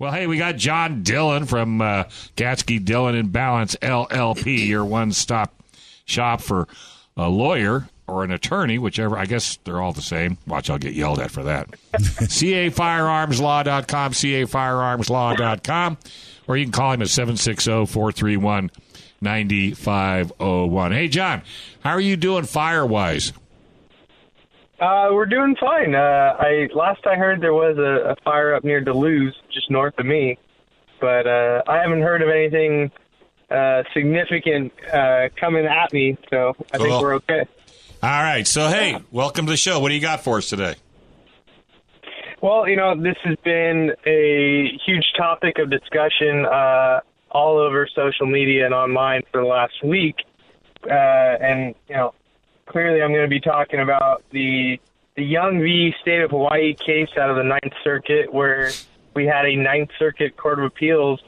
Well, hey, we got John Dillon from Gatsky Dillon and Balance LLP, your one-stop shop for a lawyer or an attorney, whichever. I guess they're all the same. Watch, I'll get yelled at for that. cafirearmslaw.com, cafirearmslaw.com, or you can call him at 760-431-9501. Hey, John, how are you doing fire-wise? We're doing fine. Last I heard there was a fire up near Duluth, just north of me, but I haven't heard of anything significant coming at me, so I think we're okay. All right. So, hey, welcome to the show. What do you got for us today? Well, this has been a huge topic of discussion all over social media and online for the last week, and clearly, I'm going to be talking about the Young v. State of Hawaii case out of the Ninth Circuit, where we had a Ninth Circuit Court of Appeals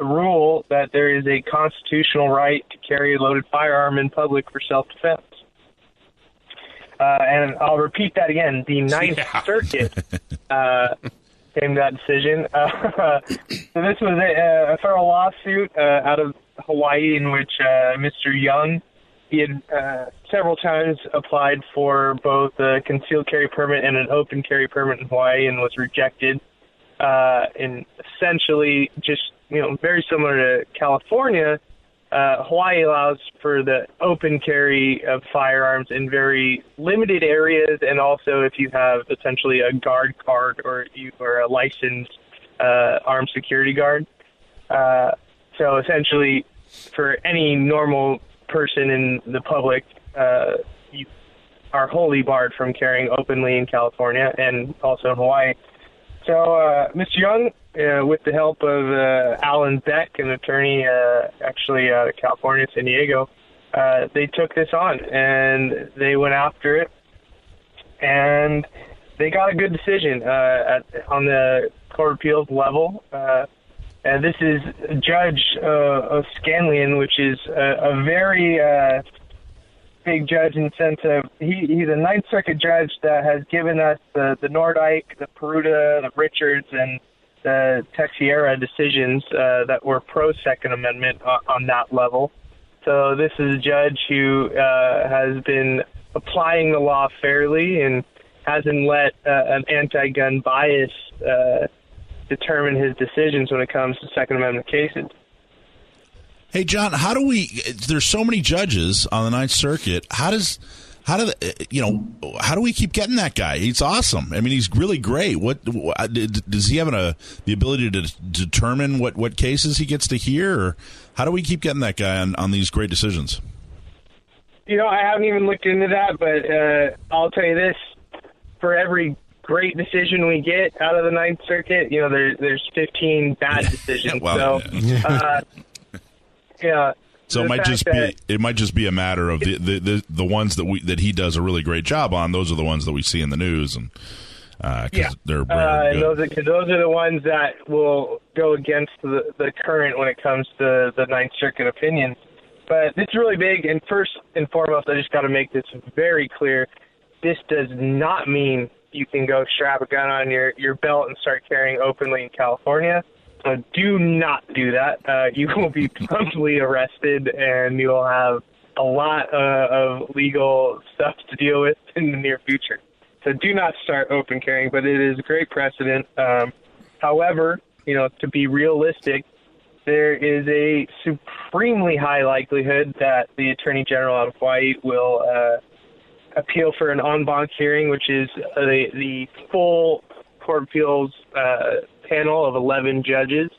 rule that there is a constitutional right to carry a loaded firearm in public for self-defense. And I'll repeat that again. The Ninth Circuit came to that decision. So this was a federal lawsuit out of Hawaii in which Mr. Young, he had several times applied for both a concealed carry permit and an open carry permit in Hawaii and was rejected. And essentially, just very similar to California, Hawaii allows for the open carry of firearms in very limited areas, and also if you have essentially a guard card or you are a licensed armed security guard. So essentially, for any normal person in the public, you are wholly barred from carrying openly in California and also in Hawaii. So Mr. Young, with the help of Alan Beck, an attorney actually out of California, San Diego, they took this on and they went after it, and they got a good decision on the Court of Appeals level. And this is Judge O'Scanlan, which is a very big judge in the sense of he's a Ninth Circuit judge that has given us the Nordyke, the Peruta, the Richards, and the Texiera decisions that were pro-Second Amendment on that level. So this is a judge who has been applying the law fairly and hasn't let an anti-gun bias determine his decisions when it comes to Second Amendment cases. Hey, John, there's so many judges on the Ninth Circuit. How do we keep getting that guy? He's awesome. I mean, he's really great. What does he have the ability to determine what cases he gets to hear, or how do we keep getting that guy on these great decisions? I haven't even looked into that, but I'll tell you this: for every great decision we get out of the Ninth Circuit, there's 15 bad decisions. Yeah. So it might just be a matter of the ones that he does a really great job on. Those are the ones that we see in the news, and they're very good. Those are the ones that will go against the current when it comes to the Ninth Circuit opinions. But it's really big. And first and foremost, I just got to make this very clear: this does not mean you can go strap a gun on your belt and start carrying openly in California. So do not do that. You will be promptly arrested, and you'll have a lot of legal stuff to deal with in the near future. So do not start open carrying, but it is a great precedent. However, to be realistic, there is a supremely high likelihood that the Attorney General out of Hawaii will appeal for an en banc hearing, which is the full Court of Appeals panel of 11 judges,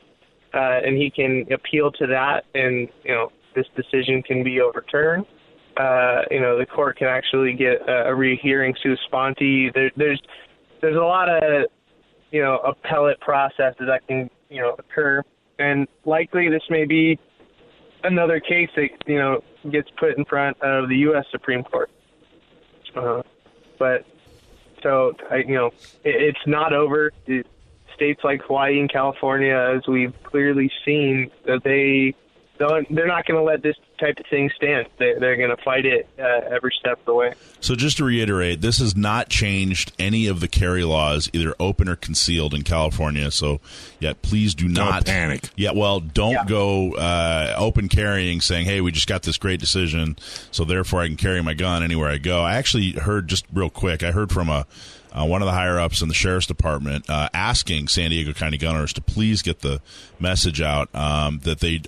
and he can appeal to that, and this decision can be overturned. The court can actually get a rehearing sua sponte. There's a lot of appellate processes that can occur, and likely this may be another case that gets put in front of the U.S. Supreme Court. But so it's not over. States like Hawaii and California, as we've clearly seen, that they're not going to let this type of thing stands. They're going to fight it every step of the way. So just to reiterate, this has not changed any of the carry laws, either open or concealed in California. So, yeah, please do not panic. Yeah, well, don't go open carrying saying, hey, we just got this great decision, so therefore I can carry my gun anywhere I go. I actually heard, just real quick, I heard from one of the higher-ups in the Sheriff's Department asking San Diego County gun owners to please get the message out that they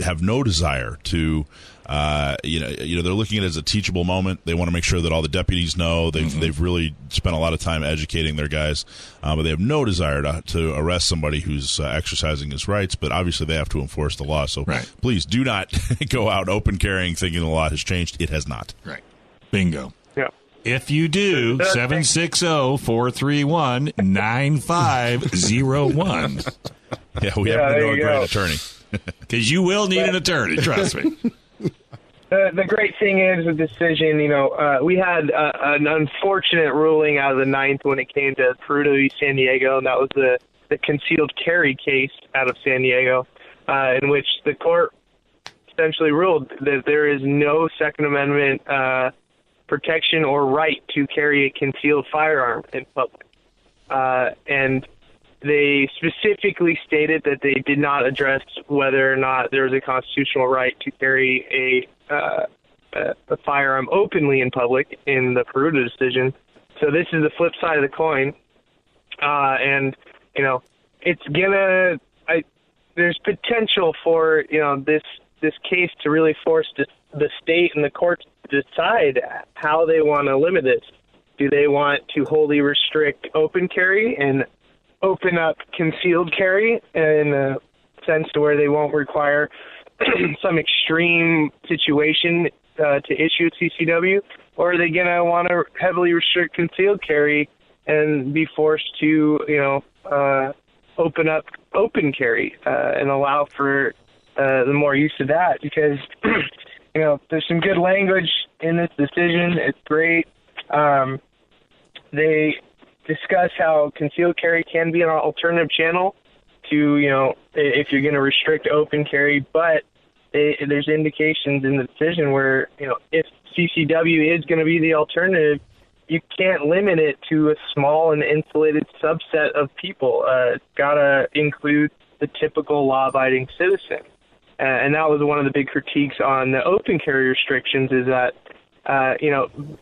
have no desire to, they're looking at it as a teachable moment. They want to make sure that all the deputies know. They've really spent a lot of time educating their guys, but they have no desire to arrest somebody who's exercising his rights. But obviously, they have to enforce the law. So please do not go out open carrying thinking the law has changed. It has not. Right. Bingo. Yeah. If you do, 760-431-9501. Yeah, we happen to know a great attorney. Because you will need an attorney, trust me. The great thing is the decision, we had an unfortunate ruling out of the ninth when it came to Peruto v. San Diego, and that was the concealed carry case out of San Diego, in which the court essentially ruled that there is no Second Amendment protection or right to carry a concealed firearm in public. And they specifically stated that they did not address whether or not there was a constitutional right to carry a firearm openly in public in the Peruto decision. So this is the flip side of the coin. It's there's potential for, this case to really force the state and the courts to decide how they want to limit this. Do they want to wholly restrict open carry and open up concealed carry in a sense to where they won't require some extreme situation to issue a CCW, or are they going to want to heavily restrict concealed carry and be forced to, open up open carry and allow for the more use of that? Because, there's some good language in this decision. It's great. They discuss how concealed carry can be an alternative channel to, if you're going to restrict open carry, but there's indications in the decision where, if CCW is going to be the alternative, you can't limit it to a small and insulated subset of people. It's got to include the typical law-abiding citizen. And that was one of the big critiques on the open carry restrictions is that,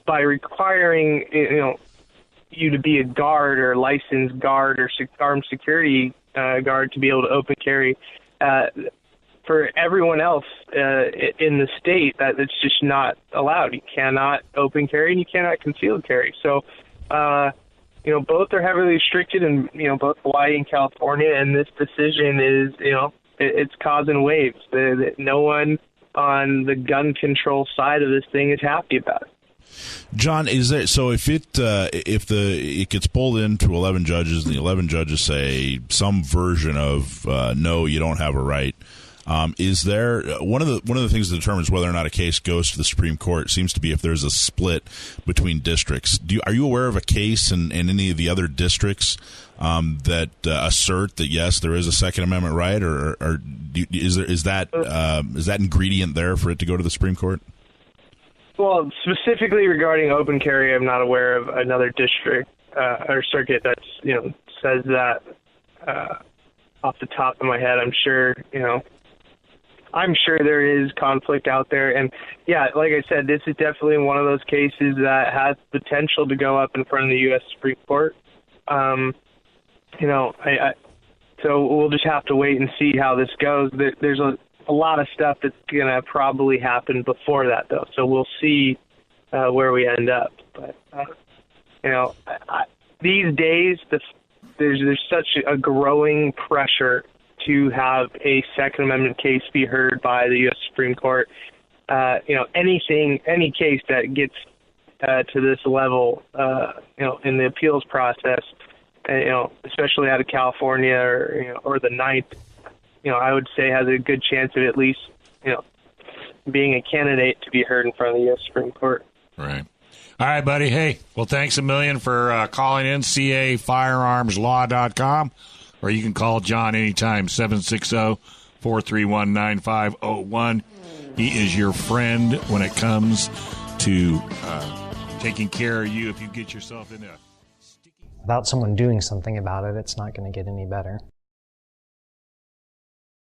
by requiring, you to be a guard or licensed guard or armed security guard to be able to open carry, for everyone else in the state, that it's just not allowed. You cannot open carry and you cannot concealed carry. So, both are heavily restricted in, both Hawaii and California, and this decision is, it's causing waves. No one on the gun control side of this thing is happy about it. John, is there, so if it gets pulled into 11 judges and the 11 judges say some version of no, you don't have a right, is there one of the things that determines whether or not a case goes to the Supreme Court seems to be if there's a split between districts. Are you aware of a case in any of the other districts that assert that yes, there is a Second Amendment right, or is that ingredient there for it to go to the Supreme Court? Well, specifically regarding open carry, I'm not aware of another district or circuit that says that off the top of my head. I'm sure there is conflict out there, and yeah, like I said, this is definitely one of those cases that has potential to go up in front of the U.S. Supreme Court. So we'll just have to wait and see how this goes. There's a lot of stuff that's going to probably happen before that, though. So we'll see where we end up. But, these days, there's such a growing pressure to have a Second Amendment case be heard by the U.S. Supreme Court. Any case that gets to this level, in the appeals process, especially out of California or the Ninth, I would say has a good chance of at least, being a candidate to be heard in front of the U.S. Supreme Court. Right. All right, buddy. Hey, well, thanks a million for calling in, cafirearmslaw.com, or you can call John anytime, 760-431-9501. He is your friend when it comes to taking care of you if you get yourself in a sticky... Without someone doing something about it, it's not going to get any better.